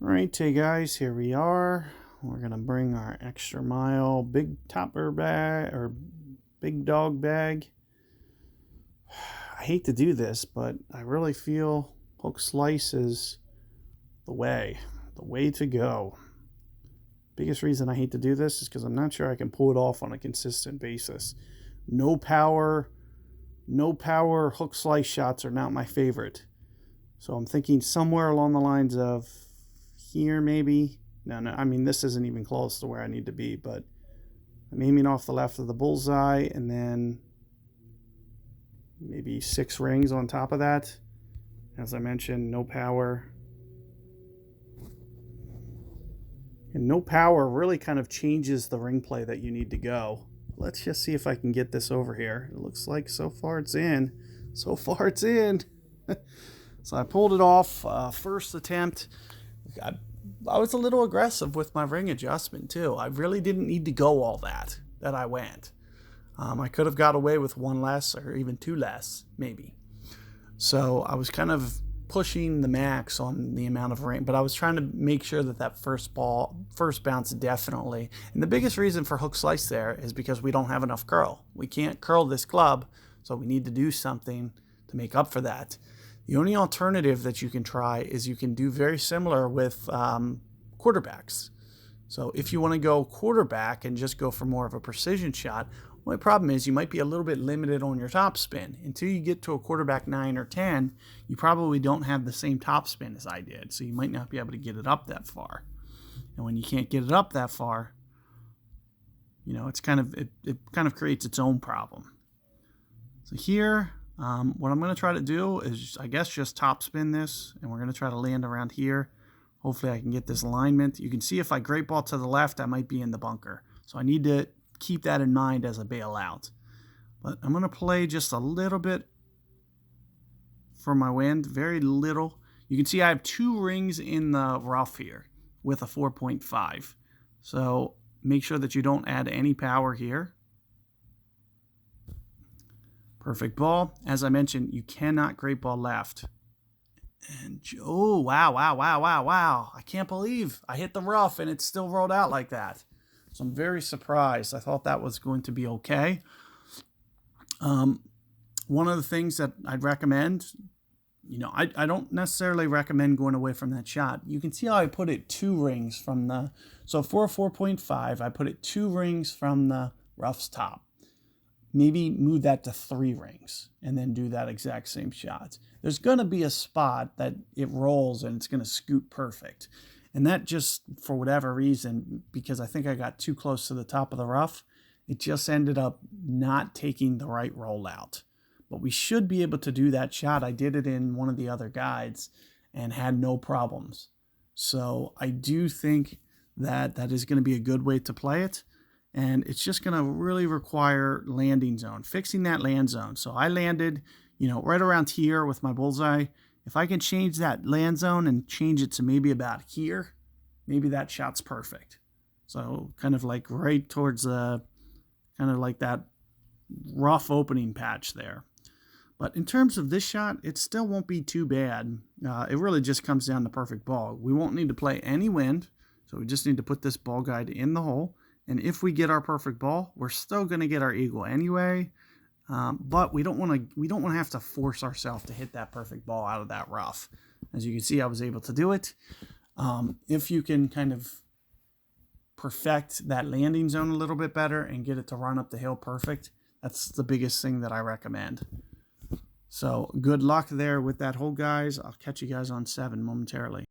Alright, hey guys, here we are. We're gonna bring our extra mile big topper bag or big dog bag. I hate to do this, but I really feel hook slice is the way to go. Biggest reason I hate to do this is because I'm not sure I can pull it off on a consistent basis. No power hook slice shots are not my favorite. So I'm thinking somewhere along the lines of here maybe. No, I mean, this isn't even close to where I need to be, but I'm aiming off the left of the bullseye and then maybe 6 rings on top of that. As I mentioned, no power. And no power really kind of changes the ring play that you need to go. Let's just see if I can get this over here. It looks like so far it's in. So far it's in. So I pulled it off. First attempt. I was a little aggressive with my ring adjustment too. I really didn't need to go all that I went. I could have got away with 1 less or even 2 less, maybe. So I was kind of pushing the max on the amount of ring, but I was trying to make sure that first bounce definitely. And the biggest reason for hook slice there is because we don't have enough curl. We can't curl this club, so we need to do something to make up for that. The only alternative that you can try is you can do very similar with quarterbacks. So if you want to go quarterback and just go for more of a precision shot, only problem is you might be a little bit limited on your topspin. Until you get to a quarterback 9 or 10, you probably don't have the same topspin as I did, so you might not be able to get it up that far. And when you can't get it up that far, you know, it kind of creates its own problem. So here, what I'm going to try to do is, I guess, just topspin this, and we're going to try to land around here. Hopefully I can get this alignment. You can see if I great ball to the left, I might be in the bunker. So I need to keep that in mind as I bail out. But I'm going to play just a little bit for my wind, very little. You can see I have 2 rings in the rough here with a 4.5. So make sure that you don't add any power here. Perfect ball. As I mentioned, you cannot great ball left. And oh, wow. I can't believe I hit the rough and it still rolled out like that. So I'm very surprised. I thought that was going to be okay. One of the things that I'd recommend, you know, I don't necessarily recommend going away from that shot. You can see how I put it 2 rings from the, so for a 4.5, I put it 2 rings from the rough's top. Maybe move that to 3 rings and then do that exact same shot. There's going to be a spot that it rolls and it's going to scoot perfect. And that just, for whatever reason, because I think I got too close to the top of the rough, it just ended up not taking the right rollout. But we should be able to do that shot. I did it in one of the other guides and had no problems. So I do think that that is going to be a good way to play it. And it's just going to really require landing zone, fixing that land zone. So I landed, you know, right around here with my bullseye. If I can change that land zone and change it to maybe about here, maybe that shot's perfect. So kind of like right towards the, kind of like that rough opening patch there. But in terms of this shot, it still won't be too bad. It really just comes down to perfect ball. We won't need to play any wind. So we just need to put this ball guide in the hole. And if we get our perfect ball, we're still going to get our eagle anyway. But we don't want to have to force ourselves to hit that perfect ball out of that rough. As you can see, I was able to do it. If you can kind of perfect that landing zone a little bit better and get it to run up the hill perfect, that's the biggest thing that I recommend. So good luck there with that hole, guys. I'll catch you guys on 7 momentarily.